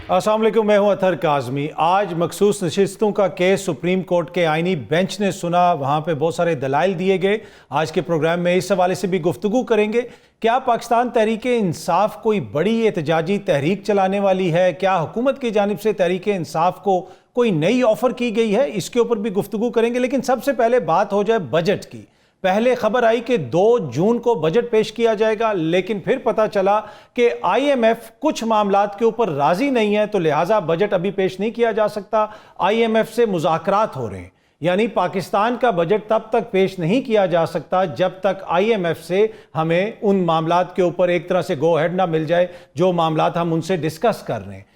السلام علیکم، میں ہوں اطہر کاظمی۔ آج مخصوص نشستوں کا کیس سپریم کورٹ کے آئینی بینچ نے سنا، وہاں پہ بہت سارے دلائل دیے گئے۔ آج کے پروگرام میں اس حوالے سے بھی گفتگو کریں گے۔ کیا پاکستان تحریک انصاف کوئی بڑی احتجاجی تحریک چلانے والی ہے؟ کیا حکومت کی جانب سے تحریک انصاف کو کوئی نئی آفر کی گئی ہے؟ اس کے اوپر بھی گفتگو کریں گے، لیکن سب سے پہلے بات ہو جائے بجٹ کی۔ پہلے خبر آئی کہ 2 جون کو بجٹ پیش کیا جائے گا، لیکن پھر پتہ چلا کہ آئی ایم ایف کچھ معاملات کے اوپر راضی نہیں ہے، تو لہٰذا بجٹ ابھی پیش نہیں کیا جا سکتا۔ آئی ایم ایف سے مذاکرات ہو رہے ہیں، یعنی پاکستان کا بجٹ تب تک پیش نہیں کیا جا سکتا جب تک آئی ایم ایف سے ہمیں ان معاملات کے اوپر ایک طرح سے گو ہیڈ نہ مل جائے جو معاملات ہم ان سے ڈسکس کر رہے ہیں۔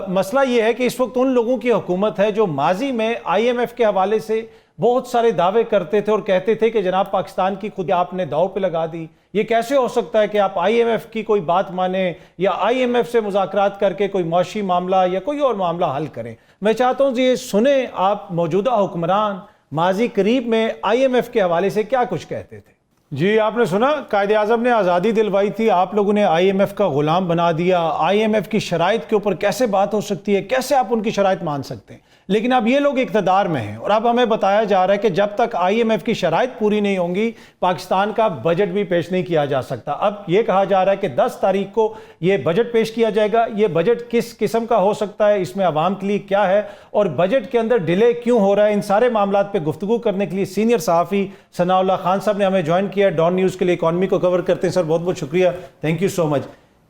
مسئلہ یہ ہے کہ اس وقت ان لوگوں کی حکومت ہے جو ماضی میں آئی ایم ایف کے حوالے سے بہت سارے دعوے کرتے تھے اور کہتے تھے کہ جناب پاکستان کی خود آپ نے داؤ پہ لگا دی۔ یہ کیسے ہو سکتا ہے کہ آپ آئی ایم ایف کی کوئی بات مانیں یا آئی ایم ایف سے مذاکرات کر کے کوئی معاشی معاملہ یا کوئی اور معاملہ حل کریں؟ میں چاہتا ہوں یہ سنیں آپ موجودہ حکمران ماضی قریب میں آئی ایم ایف کے حوالے سے کیا کچھ کہتے تھے۔ جی آپ نے سنا، قائد اعظم نے آزادی دلوائی تھی، آپ لوگوں نے آئی ایم ایف کا غلام بنا دیا۔ آئی ایم ایف کی شرائط کے اوپر کیسے بات ہو سکتی ہے؟ کیسے آپ ان کی شرائط مان سکتے ہیں؟ لیکن اب یہ لوگ اقتدار میں ہیں اور اب ہمیں بتایا جا رہا ہے کہ جب تک آئی ایم ایف کی شرائط پوری نہیں ہوں گی پاکستان کا بجٹ بھی پیش نہیں کیا جا سکتا۔ اب یہ کہا جا رہا ہے کہ 10 تاریخ کو یہ بجٹ پیش کیا جائے گا۔ یہ بجٹ کس قسم کا ہو سکتا ہے، اس میں عوام کے لیے کیا ہے اور بجٹ کے اندر ڈیلے کیوں ہو رہا ہے، ان سارے معاملات پہ گفتگو کرنے کے لیے سینئر صحافی ثناء اللہ خان صاحب نے ہمیں جوائن کیا۔ ڈان نیوز کے لیے اکانومی کو کور کرتے ہیں سر، بہت بہت شکریہ، تھینک یو سو مچ۔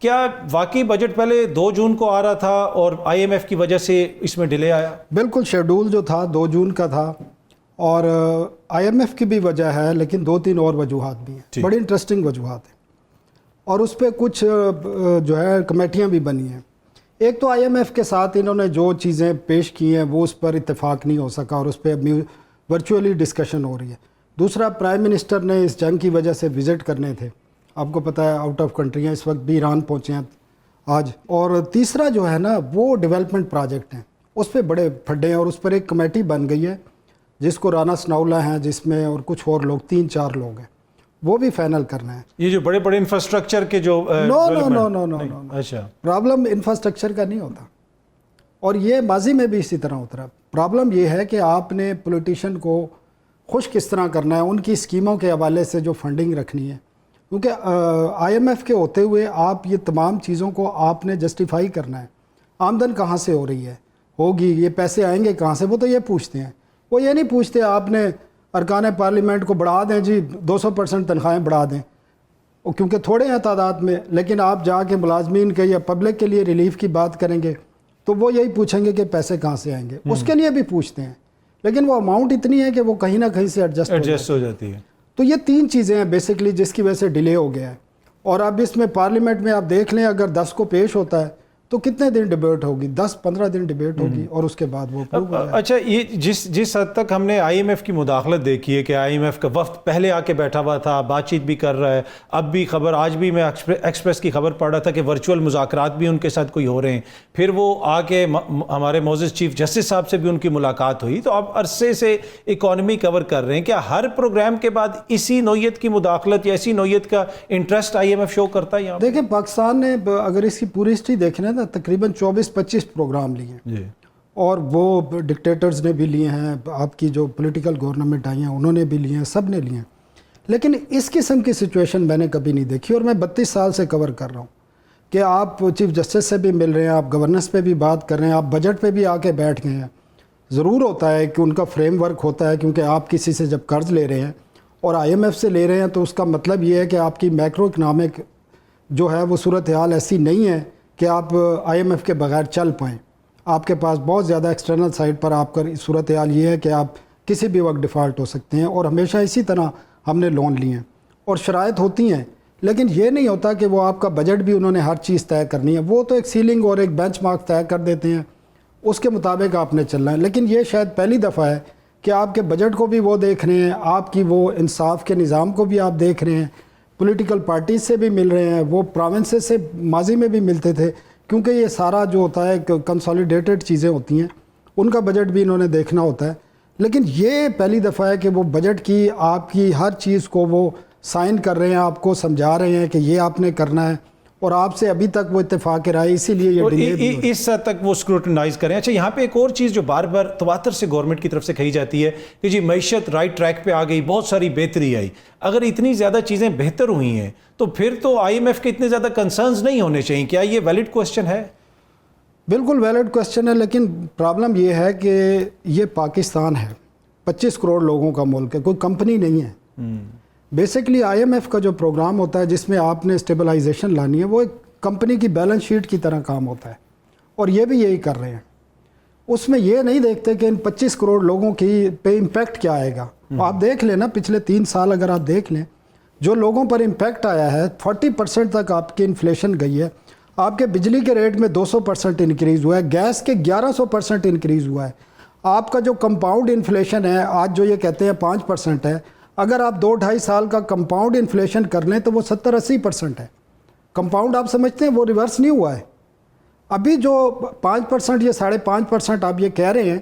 کیا واقعی بجٹ پہلے 2 جون کو آ رہا تھا اور آئی ایم ایف کی وجہ سے اس میں ڈیلے آیا؟ بالکل، شیڈول جو تھا 2 جون کا تھا اور آئی ایم ایف کی بھی وجہ ہے، لیکن 2-3 اور وجوہات بھی ہیں، بڑی انٹرسٹنگ وجوہات ہیں اور اس پہ کچھ جو ہے کمیٹیاں بھی بنی ہیں۔ ایک تو آئی ایم ایف کے ساتھ انہوں نے جو چیزیں پیش کی ہیں وہ اس پر اتفاق نہیں ہو سکا اور اس پہ ورچولی ڈسکشن ہو رہی ہے۔ دوسرا، پرائم منسٹر نے اس جنگ کی وجہ سے وزٹ کرنے تھے، آپ کو پتہ ہے آؤٹ آف کنٹری ہیں، اس وقت بھی ایران پہنچے ہیں آج۔ اور تیسرا جو ہے نا وہ ڈیولپمنٹ پروجیکٹ ہیں، اس پہ بڑے پھڈے ہیں اور اس پر ایک کمیٹی بن گئی ہے جس کو رانا ثناءاللہ ہیں، جس میں اور کچھ اور لوگ 3-4 لوگ ہیں، وہ بھی فائنل کرنا ہے۔ یہ جو بڑے بڑے انفراسٹرکچر کے جو نو اچھا، پرابلم انفراسٹرکچر کا نہیں ہوتا اور یہ ماضی میں بھی اسی طرح ہوتا رہا۔ پرابلم یہ ہے کہ آپ نے پولیٹیشین کو خوش کس طرح کرنا ہے، ان کی اسکیموں کے حوالے سے جو فنڈنگ رکھنی ہے، کیونکہ آئی ایم ایف کے ہوتے ہوئے آپ یہ تمام چیزوں کو آپ نے جسٹیفائی کرنا ہے۔ آمدن کہاں سے ہو رہی ہے، ہوگی، یہ پیسے آئیں گے کہاں سے، وہ تو یہ پوچھتے ہیں۔ وہ یہ نہیں پوچھتے آپ نے ارکان پارلیمنٹ کو بڑھا دیں جی 200% تنخواہیں بڑھا دیں، کیونکہ تھوڑے ہیں تعداد میں، لیکن آپ جا کے ملازمین کے یا پبلک کے لیے ریلیف کی بات کریں گے تو وہ یہی پوچھیں گے کہ پیسے کہاں سے آئیں گے، اس کے لیے بھی پوچھتے ہیں، لیکن وہ اماؤنٹ اتنی ہے کہ وہ کہیں نہ کہیں سے ایڈجسٹ ہو جاتی ہے۔ تو یہ 3 چیزیں ہیں بیسکلی جس کی وجہ سے ڈیلے ہو گیا ہے اور اب اس میں پارلیمنٹ میں آپ دیکھ لیں اگر 10 کو پیش ہوتا ہے تو کتنے دن ڈیبیٹ ہوگی، 10-15 دن ڈیبیٹ ہوگی اور اس کے بعد وہ اچھا، یہ جس حد تک ہم نے آئی ایم ایف کی مداخلت دیکھی ہے کہ آئی ایم ایف کا وفد پہلے آ کے بیٹھا ہوا تھا، بات چیت بھی کر رہا ہے، اب بھی خبر، آج بھی میں ایکسپریس کی خبر پڑھ رہا تھا کہ ورچوئل مذاکرات بھی ان کے ساتھ کوئی ہو رہے ہیں، پھر وہ آ کے ہمارے معزز چیف جسٹس صاحب سے بھی ان کی ملاقات ہوئی، تو آپ عرصے سے اکانومی کور کر رہے ہیں، کیا ہر پروگرام کے بعد اسی نوعیت کی مداخلت یا اسی نوعیت کا انٹرسٹ آئی ایم ایف شو کرتا ہے؟ دیکھیں پاکستان نے اگر اس کی پوری ہسٹری دیکھیں نا تقریباً 24-25 پروگرام لیے ہیں اور وہ ڈکٹیٹرز نے بھی لیے ہیں، آپ کی جو پولیٹیکل گورنمنٹ آئی ہیں انہوں نے بھی لیے ہیں، سب نے لیے ہیں، لیکن اس قسم کی سچویشن میں نے کبھی نہیں دیکھی اور میں 32 سال سے کور کر رہا ہوں کہ آپ چیف جسٹس سے بھی مل رہے ہیں، آپ گورننس پہ بھی بات کر رہے ہیں، آپ بجٹ پہ بھی آ کے بیٹھ گئے ہیں۔ ضرور ہوتا ہے کہ ان کا فریم ورک ہوتا ہے، کیونکہ آپ کسی سے جب قرض لے رہے ہیں اور آئی ایم ایف سے لے رہے ہیں تو اس کا مطلب یہ ہے کہ آپ کی میکرو اکنامک جو ہے وہ صورتحال ایسی نہیں ہے کہ آپ آئی ایم ایف کے بغیر چل پائیں، آپ کے پاس بہت زیادہ ایکسٹرنل سائڈ پر آپ کا صورتحال یہ ہے کہ آپ کسی بھی وقت ڈیفالٹ ہو سکتے ہیں اور ہمیشہ اسی طرح ہم نے لون لیے ہیں اور شرائط ہوتی ہیں، لیکن یہ نہیں ہوتا کہ وہ آپ کا بجٹ بھی انہوں نے ہر چیز طے کرنی ہے، وہ تو ایک سیلنگ اور ایک بینچ مارک طے کر دیتے ہیں، اس کے مطابق آپ نے چلنا ہے۔ لیکن یہ شاید پہلی دفعہ ہے کہ آپ کے بجٹ کو بھی وہ دیکھ رہے ہیں، آپ کی وہ انصاف کے نظام کو بھی آپ دیکھ رہے ہیں، پولیٹیکل پارٹیز سے بھی مل رہے ہیں، وہ پروونسز سے ماضی میں بھی ملتے تھے، کیونکہ یہ سارا جو ہوتا ہے کنسالیڈیٹڈ چیزیں ہوتی ہیں، ان کا بجٹ بھی انہوں نے دیکھنا ہوتا ہے۔ لیکن یہ پہلی دفعہ ہے کہ وہ بجٹ کی آپ کی ہر چیز کو وہ سائن کر رہے ہیں، آپ کو سمجھا رہے ہیں کہ یہ آپ نے کرنا ہے اور آپ سے ابھی تک وہ اتفاق رائے اسی لیے یہ ڈیلے بھی ہو رہا ہے۔ اس حد تک وہ اسکروٹنائز کریں۔ اچھا یہاں پہ ایک اور چیز جو بار بار تواتر سے گورنمنٹ کی طرف سے کہی جاتی ہے کہ جی معیشت رائٹ ٹریک پہ آ گئی، بہت ساری بہتری آئی۔ اگر اتنی زیادہ چیزیں بہتر ہوئی ہیں تو پھر تو آئی ایم ایف کے اتنے زیادہ کنسرنز نہیں ہونے چاہیے۔ کیا یہ ویلڈ کوسچن ہے؟ بالکل ویلڈ کوسچن ہے، لیکن پرابلم یہ ہے کہ یہ پاکستان ہے، 25 کروڑ لوگوں کا ملک ہے، کوئی کمپنی نہیں ہے۔ بیسکلی آئی ایم ایف کا جو پروگرام ہوتا ہے جس میں آپ نے اسٹیبلائزیشن لانی ہے، وہ ایک کمپنی کی بیلنس شیٹ کی طرح کام ہوتا ہے، اور یہ بھی یہی کر رہے ہیں۔ اس میں یہ نہیں دیکھتے کہ ان 25 کروڑ لوگوں کی پہ امپیکٹ کیا آئے گا۔ آپ دیکھ لیں نا، پچھلے 3 سال اگر آپ دیکھ لیں جو لوگوں پر امپیکٹ آیا ہے، 40% تک آپ کی انفلیشن گئی ہے۔ آپ کے بجلی کے ریٹ میں 200% انکریز ہوا ہے، گیس کے 1100% انکریز ہوا ہے۔ آپ کا جو کمپاؤنڈ انفلیشن ہے آج جو یہ کہتے ہیں 5% ہے، اگر آپ 2-2.5 سال کا کمپاؤنڈ انفلیشن کر لیں تو وہ 70-80% ہے۔ کمپاؤنڈ آپ سمجھتے ہیں وہ ریورس نہیں ہوا ہے۔ ابھی جو 5% یا 5.5% آپ یہ کہہ رہے ہیں،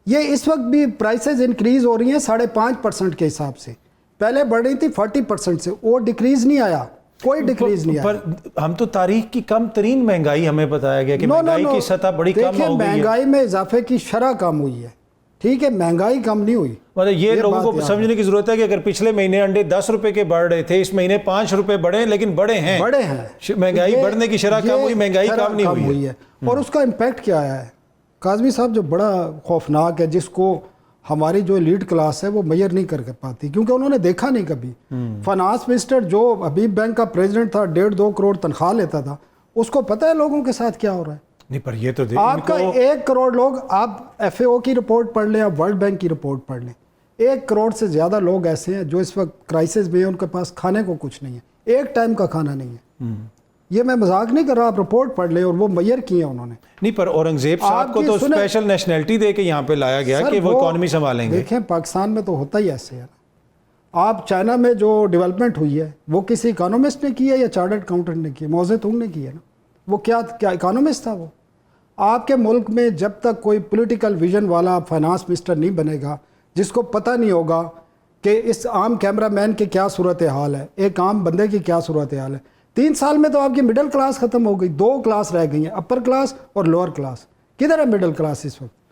یہ اس وقت بھی پرائسز انکریز ہو رہی ہیں 5.5% کے حساب سے، پہلے بڑھ رہی تھی 40% سے، وہ ڈیکریز نہیں آیا، کوئی ڈیکریز نہیں آیا۔ پر ہم تو تاریخ کی کم ترین مہنگائی ہمیں بتایا گیا کہ مہنگائی کی سطح بڑی کم ہو گئی ہے۔ دیکھیں مہنگائی میں اضافے کی شرح کم ہوئی ہے، ٹھیک ہے، مہنگائی کم نہیں ہوئی۔ مطلب یہ لوگوں کو سمجھنے کی ضرورت ہے کہ اگر پچھلے مہینے انڈے 10 روپے کے بڑھ رہے تھے، اس مہینے 5 روپے بڑھے، لیکن بڑے ہیں۔ مہنگائی بڑھنے کی شرح کم ہوئی، مہنگائی کم نہیں ہوئی ہے۔ اور اس کا امپیکٹ کیا آیا ہے کاظمی صاحب، جو بڑا خوفناک ہے، جس کو ہماری جو لیڈ کلاس ہے وہ میئر نہیں کر پاتی، کیونکہ انہوں نے دیکھا نہیں کبھی۔ فائنانس منسٹر جو حبیب بینک کا پریزیڈنٹ تھا، 1.5-2 کروڑ تنخواہ لیتا تھا، اس کو پتہ ہے لوگوں کے ساتھ کیا ہو رہا ہے؟ نہیں، پر یہ تو آپ کا 1 کروڑ لوگ، آپ ایف اے او کی رپورٹ پڑھ لیں، آپ ورلڈ بینک کی رپورٹ پڑھ لیں، 1 کروڑ سے زیادہ لوگ ایسے ہیں جو اس وقت کرائسس میں ہیں، ان کے پاس کھانے کو کچھ نہیں ہے، ایک ٹائم کا کھانا نہیں ہے۔ یہ میں مذاق نہیں کر رہا، آپ رپورٹ پڑھ لیں، اور وہ میئر کی ہیں انہوں نے۔ نہیں، پر اورنگزیب صاحب کو تو اسپیشل نیشنلٹی دے کے یہاں پہ لایا گیا کہ وہ اکانومی سنبھالیں گے۔ دیکھیں پاکستان میں تو ہوتا ہی ایسے ہے۔ آپ چائنا میں جو ڈیولپمنٹ ہوئی ہے وہ کسی اکانومسٹ نے کی ہے یا چارٹرڈ اکاؤنٹنٹ نے کی ہے؟ موزے تونگ نے کی ہے نا، وہ کیا اکانومسٹ تھا وہ؟ آپ کے ملک میں جب تک کوئی پولیٹیکل ویژن والا فائنانس منسٹر نہیں بنے گا، جس کو پتہ نہیں ہوگا کہ اس عام کیمرہ مین کی کیا صورتحال ہے، ایک عام بندے کی کیا صورتحال ہے۔ 3 سال میں تو آپ کی مڈل کلاس ختم ہو گئی، 2 کلاس رہ گئی ہیں، اپر کلاس اور لوور کلاس۔ کدھر ہے مڈل کلاس؟ اس وقت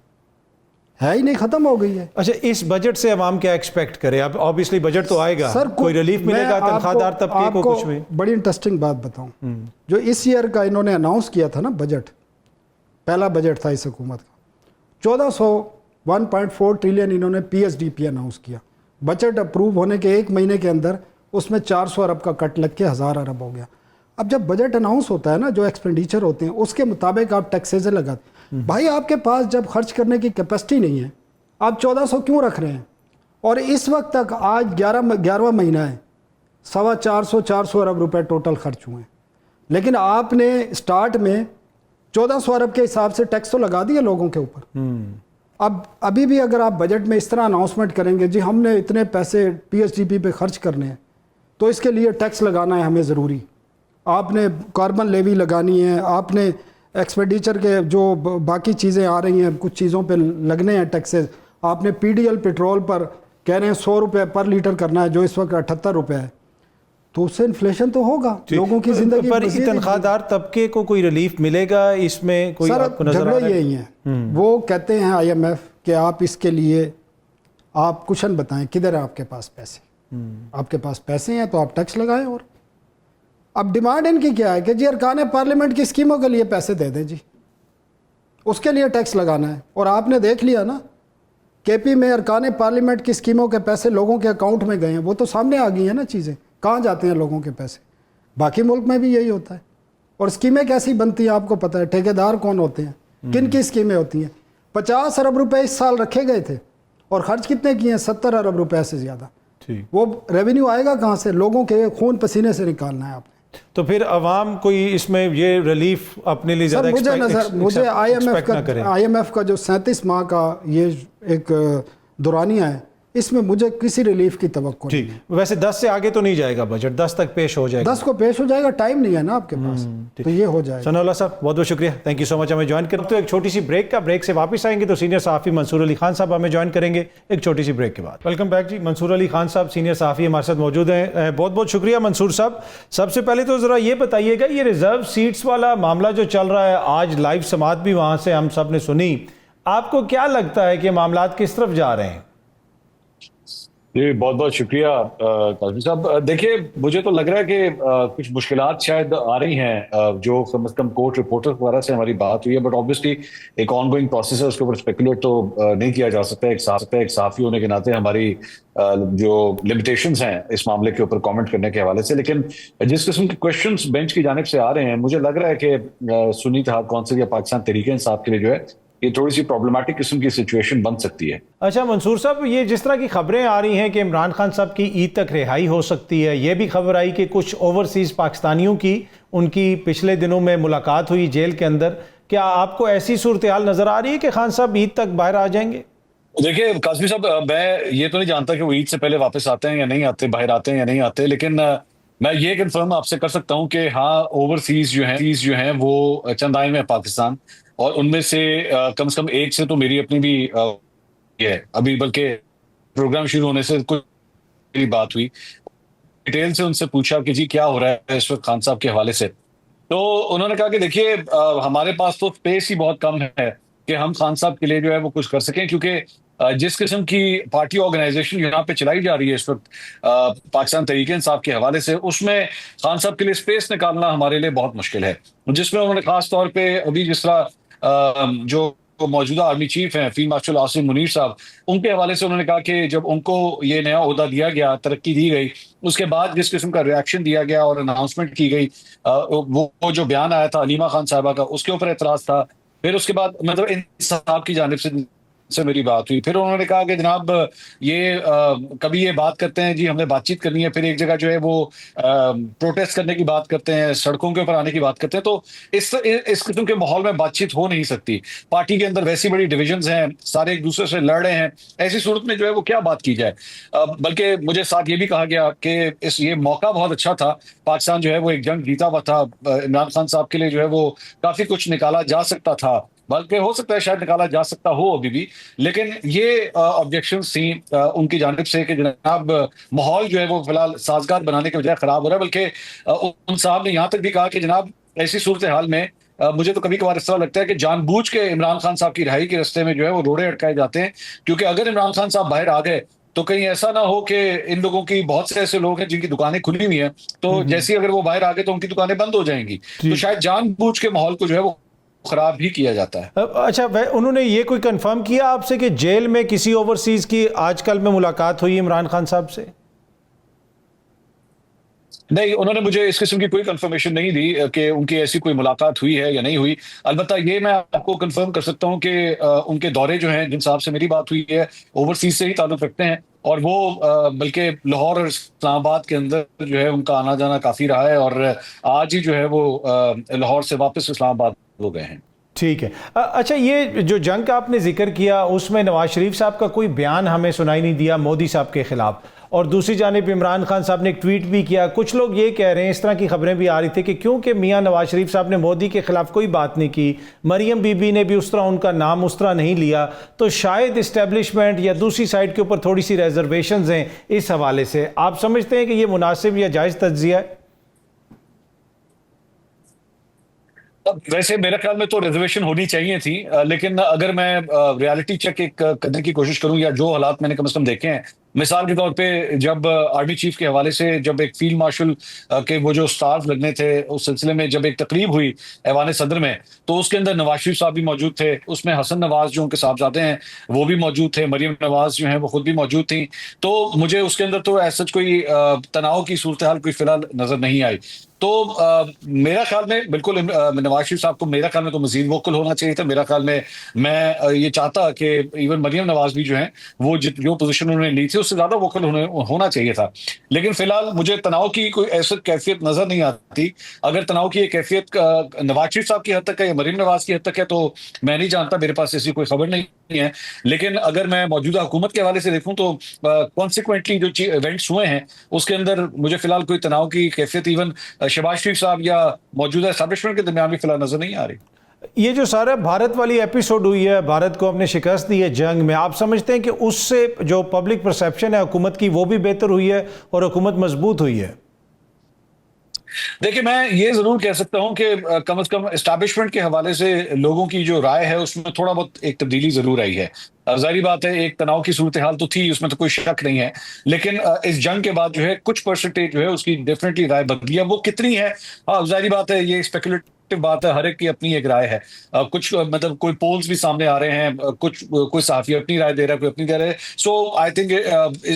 ہے ہی نہیں، ختم ہو گئی ہے۔ اچھا، اس بجٹ سے عوام کیا ایکسپیکٹ کرے؟ اب آبویسلی بجٹ تو آئے گا، سر کوئی ریلیف ملے گا تنخواہ دار طبقے کو کچھ میں؟ بڑی انٹرسٹنگ بات بتاؤں، جو اس ایئر کا انہوں نے اناؤنس کیا تھا نا بجٹ، پہلا بجٹ تھا اس حکومت کا، 1.4 ٹریلین انہوں نے P S D P announce کیا۔ بجٹ اپروو ہونے کے 1 مہینے کے اندر اس میں 400 ارب کا کٹ لگ کے 1000 ارب ہو گیا۔ اب جب بجٹ اناؤنس ہوتا ہے نا، جو ایکسپینڈیچر ہوتے ہیں اس کے مطابق آپ ٹیکسیز لگاتے ہیں۔ بھائی آپ کے پاس جب خرچ کرنے کی کیپیسٹی نہیں ہے، آپ 1400 کیوں رکھ رہے ہیں؟ اور اس وقت تک آج 11واں مہینہ ہے، 450 ارب روپے ٹوٹل خرچ ہوئے ہیں، لیکن آپ نے سٹارٹ میں 1400 ارب کے حساب سے ٹیکس تو لگا دیا لوگوں کے اوپر۔ اب ابھی بھی اگر آپ بجٹ میں اس طرح اناؤنسمنٹ کریں گے، جی ہم نے اتنے پیسے پی ایس ڈی پی پہ خرچ کرنے ہیں، تو اس کے لیے ٹیکس لگانا ہے ہمیں ضروری، آپ نے کاربن لیوی لگانی ہے، آپ نے ایکسپینڈیچر کے جو باقی چیزیں آ رہی ہیں، کچھ چیزوں پہ لگنے ہیں ٹیکسز، آپ نے پی ڈی ایل پیٹرول پر کہہ رہے ہیں 100 روپے پر لیٹر کرنا ہے، جو اس وقت 78 روپے ہے، تو اس سے انفلیشن تو ہوگا، لوگوں کی زندگی پر تنخواہ دار طبقے کو کوئی ریلیف ملے گا اس میں؟ کوئی آپ کو نظر آ رہا ہے؟ جھگڑے یہی ہیں، وہ کہتے ہیں آئی ایم ایف کہ آپ اس کے لیے آپ کوشچن بتائیں، کدھر ہے آپ کے پاس پیسے؟ آپ کے پاس پیسے ہیں تو آپ ٹیکس لگائیں۔ اور اب ڈیمانڈ ان کی کیا ہے کہ جی ارکان پارلیمنٹ کی اسکیموں کے لیے پیسے دے دیں، جی اس کے لیے ٹیکس لگانا ہے۔ اور آپ نے دیکھ لیا نا کے پی میں ارکان پارلیمنٹ کی اسکیموں کے پیسے لوگوں کے اکاؤنٹ میں گئے ہیں، وہ تو سامنے آ گئی ہیں نا چیزیں، کہاں جاتے ہیں لوگوں کے پیسے؟ باقی ملک میں بھی یہی ہوتا ہے۔ اور اسکیمیں کیسی بنتی ہیں آپ کو پتہ ہے، ٹھیکیدار کون ہوتے ہیں، کن کی اسکیمیں ہوتی ہیں؟ 50 ارب روپے اس سال رکھے گئے تھے اور خرچ کتنے کیے ہیں؟ 70 ارب روپے سے زیادہ۔ وہ ریونیو آئے گا کہاں سے؟ لوگوں کے خون پسینے سے نکالنا ہے آپ نے۔ تو پھر عوام کوئی اس میں یہ ریلیف اپنے لیے زیادہ مجھے آئی ایم ایف کا جو 37 ماہ کا یہ ایک دورانیہ ہے، اس میں مجھے کسی ریلیف کی توقع نہیں ٹھیک، ویسے 10 سے آگے تو نہیں جائے گا بجٹ، 10 تک پیش ہو جائے گا؟ 10 کو پیش ہو جائے گا، ٹائم نہیں ہے نا آپ کے پاس، تو یہ ہو جائے گا۔ ثناء اللہ صاحب بہت بہت شکریہ، تھینک یو سو مچ ہمیں جوائن کرتے. تو ایک چھوٹی سی بریک کا، بریک سے واپس آئیں گے تو سینئر صحافی منصور علی خان صاحب ہمیں جوائن کریں گے ایک چھوٹی سی بریک کے بعد. ویلکم بیک جی، منصور علی خان صاحب سینئر صحافی ہمارے ساتھ موجود ہیں. بہت بہت شکریہ منصور صاحب. سب سے پہلے تو ذرا یہ بتائیے گا، یہ ریزرو سیٹس والا معاملہ جو چل رہا ہے، آج لائیو سماعت بھی وہاں سے ہم سب نے سنی، آپ کو کیا لگتا ہے کہ معاملات کس طرف جا رہے ہیں؟ جی بہت بہت شکریہ قاسمی صاحب. دیکھیے مجھے تو لگ رہا ہے کہ کچھ مشکلات شاید آ رہی ہیں، جو کم از کم کورٹ رپورٹر وغیرہ سے ہماری بات ہوئی ہے، بٹ آبویسلی ایک آن گوئنگ پروسیس ہے، اس کے اوپر اسپیکولیٹ تو نہیں کیا جا سکتا. ایک صحافی ہونے کے ناطے ہماری جو لمیٹیشنز ہیں اس معاملے کے اوپر کامنٹ کرنے کے حوالے سے، لیکن جس قسم کے کوشچنز بینچ کی جانب سے آ رہے ہیں، مجھے لگ رہا ہے کہ سنی اتحاد کونسل یا پاکستان تحریک انصاف کے لیے جو ہے یہ تھوڑی سی پرابلمٹک قسم کی سچویشن بن سکتی ہے. اچھا منصور صاحب، یہ جس طرح کی خبریں آ رہی ہیں کہ عمران خان صاحب کی عید تک رہائی ہو سکتی ہے، یہ بھی خبر آئی کہ کچھ اوورسیز پاکستانیوں کی ان کی پچھلے دنوں میں ملاقات ہوئی جیل کے اندر، کیا آپ کو ایسی صورتحال نظر آ رہی ہے کہ خان صاحب عید تک باہر آ جائیں گے؟ دیکھیے قاسمی صاحب، میں یہ تو نہیں جانتا کہ وہ عید سے پہلے واپس آتے ہیں یا نہیں آتے، باہر آتے ہیں یا نہیں آتے، لیکن میں یہ کنفرم آپ سے کر سکتا ہوں کہ ہاں اوورسیز جو ہیں وہ چند آئے ہیں پاکستان، اور ان میں سے کم سے کم ایک سے تو میری اپنی بھی ہے ابھی، بلکہ پروگرام شروع ہونے سے کچھ میری بات ہوئی، ڈیٹیل سے ان سے پوچھا کہ جی کیا ہو رہا ہے اس وقت خان صاحب کے حوالے سے. تو انہوں نے کہا کہ دیکھیے ہمارے پاس تو اسپیس ہی بہت کم ہے کہ ہم خان صاحب کے لیے جو ہے وہ کچھ کر سکیں، کیونکہ جس قسم کی پارٹی آرگنائزیشن یہاں پہ چلائی جا رہی ہے اس وقت پاکستان تحریک انصاف کے حوالے سے، اس میں خان صاحب کے لیے اسپیس نکالنا ہمارے لیے بہت مشکل ہے. جس میں انہوں نے خاص طور پہ ابھی جس طرح جو موجودہ آرمی چیف ہیں فیلڈ مارشل عاصم منیر صاحب، ان کے حوالے سے انہوں نے کہا کہ جب ان کو یہ نیا عہدہ دیا گیا، ترقی دی گئی، اس کے بعد جس قسم کا ریاکشن دیا گیا اور اناؤنسمنٹ کی گئی، وہ جو بیان آیا تھا علیمہ خان صاحبہ کا، اس کے اوپر اعتراض تھا. پھر اس کے بعد مطلب انصاف کی جانب سے میری بات ہوئی، پھر انہوں نے کہا کہ جناب یہ کبھی یہ بات کرتے ہیں جی ہم نے بات چیت کرنی ہے، پھر ایک جگہ جو ہے وہ پروٹیسٹ کرنے کی بات کرتے ہیں، سڑکوں کے اوپر آنے کی بات کرتے ہیں. تو اس قسم کے ماحول میں بات چیت ہو نہیں سکتی. پارٹی کے اندر ویسی بڑی ڈویژنز ہیں، سارے ایک دوسرے سے لڑ رہے ہیں، ایسی صورت میں جو ہے وہ کیا بات کی جائے. بلکہ مجھے ساتھ یہ بھی کہا گیا کہ یہ موقع بہت اچھا تھا، پاکستان جو ہے وہ ایک جنگ جیتا ہوا تھا، عمران خان صاحب کے لیے جو ہے وہ کافی کچھ نکالا جا سکتا تھا، بلکہ ہو سکتا ہے شاید نکالا جا سکتا ہو ابھی بھی، لیکن یہ آبجیکشنز تھیں ان کی جانب سے کہ جناب ماحول جو ہے وہ فی الحال سازگار بنانے کے بجائے خراب ہو رہا ہے. بلکہ ان صاحب نے یہاں تک بھی کہا کہ جناب ایسی صورتحال میں مجھے تو کبھی کبھار اس طرح لگتا ہے کہ جان بوجھ کے عمران خان صاحب کی رہائی کے راستے میں جو ہے وہ روڑے اٹکائے جاتے ہیں، کیونکہ اگر عمران خان صاحب باہر آ گئے تو کہیں ایسا نہ ہو کہ ان لوگوں کی بہت سے ایسے لوگ ہیں جن کی دکانیں کھلی ہوئی ہیں، تو جیسی اگر وہ باہر آ گئے تو ان کی دکانیں بند ہو جائیں گی، تو شاید جان بوجھ کے ماحول کو جو ہے وہ خراب بھی کیا جاتا ہے. اچھا انہوں نے یہ کوئی کنفرم کیا آپ سے کہ جیل میں کسی اوورسیز کی آج کل میں ملاقات ہوئی عمران خان صاحب سے؟ نہیں، انہوں نے مجھے اس قسم کی کوئی کنفرمیشن نہیں دی کہ ان کی ایسی کوئی ملاقات ہوئی ہے یا نہیں ہوئی. البتہ یہ میں آپ کو کنفرم کر سکتا ہوں کہ ان کے دورے جو ہیں جن صاحب سے میری بات ہوئی ہے اوورسیز سے ہی تعلق رکھتے ہیں، اور وہ بلکہ لاہور اور اسلام آباد کے اندر جو ہے ان کا آنا جانا کافی رہا ہے، اور آج ہی جو ہے وہ لاہور سے واپس اسلام آباد ہو گئے ہیں. ٹھیک ہے. اچھا یہ جو جنگ کا آپ نے ذکر کیا اس میں نواز شریف صاحب کا کوئی بیان ہمیں سنائی نہیں دیا مودی صاحب کے خلاف، اور دوسری جانب عمران خان صاحب نے ایک ٹویٹ بھی کیا. کچھ لوگ یہ کہہ رہے ہیں، اس طرح کی خبریں بھی آ رہی تھی کہ کیونکہ میاں نواز شریف صاحب نے مودی کے خلاف کوئی بات نہیں کی، مریم بی بی نے بھی اس طرح ان کا نام اس طرح نہیں لیا، تو شاید اسٹیبلشمنٹ یا دوسری سائڈ کے اوپر تھوڑی سی ریزرویشنز ہیں اس حوالے سے. آپ سمجھتے ہیں کہ یہ مناسب یا جائز تجزیہ ہے؟ ویسے میرے خیال میں تو ریزرویشن ہونی چاہیے تھی، لیکن اگر میں ریالٹی چیک ایک کرنے کی کوشش کروں، یا جو حالات میں نے کم از کم دیکھے ہیں، مثال کے طور پہ جب آرمی چیف کے حوالے سے جب ایک فیلڈ مارشل کے وہ جو سٹارز لگنے تھے اس سلسلے میں جب ایک تقریب ہوئی ایوان صدر میں، تو اس کے اندر نواز شریف صاحب بھی موجود تھے، اس میں حسن نواز جو ان کے صاحبزادے ہیں وہ بھی موجود تھے، مریم نواز جو ہیں وہ خود بھی موجود تھیں. تو مجھے اس کے اندر تو ایسا کوئی تناؤ کی صورتحال کوئی فی الحال نظر نہیں آئی. تو میرا خیال میں بالکل نواز شریف صاحب کو میرا خیال میں تو مزید ووکل ہونا چاہیے تھا. میرا خیال میں یہ چاہتا کہ ایون مریم نواز بھی جو ہیں وہ جو پوزیشن انہوں نے لی تھی اس سے زیادہ ووکل ہونا چاہیے تھا. لیکن فی الحال مجھے تناؤ کی کوئی ایسی کیفیت نظر نہیں آتی. اگر تناؤ کی یہ کیفیت نواز شریف صاحب کی حد تک ہے یا مریم نواز کی حد تک ہے تو میں نہیں جانتا، میرے پاس ایسی کوئی خبر نہیں ہے. لیکن اگر میں موجودہ حکومت کے حوالے سے دیکھوں تو کانسیکوینٹلی جو ایونٹس ہوئے ہیں اس کے اندر مجھے فی الحال کوئی تناؤ کی کیفیت ایون شہباز شریف صاحب یا موجودہ اسٹیبلشمنٹ کے درمیان بھی فی الحال نظر نہیں آ رہی. یہ جو سارا بھارت والی ایپیسوڈ ہوئی ہے، بھارت کو اپنے شکست دی ہے جنگ میں، آپ سمجھتے ہیں کہ اس سے جو پبلک پرسیپشن ہے حکومت کی وہ بھی بہتر ہوئی ہے اور حکومت مضبوط ہوئی ہے؟ دیکھیں، میں یہ ضرور کہہ سکتا ہوں کہ کم از کم اسٹیبلشمنٹ کے حوالے سے لوگوں کی جو رائے ہے اس میں تھوڑا بہت ایک تبدیلی ضرور آئی ہے. ظاہری بات ہے ایک تناؤ کی صورتحال تو تھی، اس میں تو کوئی شک نہیں ہے، لیکن اس جنگ کے بعد جو ہے کچھ پرسنٹیج جو ہے اس کی ڈیفینیٹلی رائے بدلی ہے. وہ کتنی ہے؟ ظاہری بات ہے یہ اسپیکولیٹو بات ہے، ہر ایک کی اپنی ایک رائے ہے. کچھ مطلب کوئی پولز بھی سامنے آ رہے ہیں، کچھ کوئی صحافی اپنی رائے دے رہا ہے، کوئی اپنی دے رہا ہے. سو آئی تھنک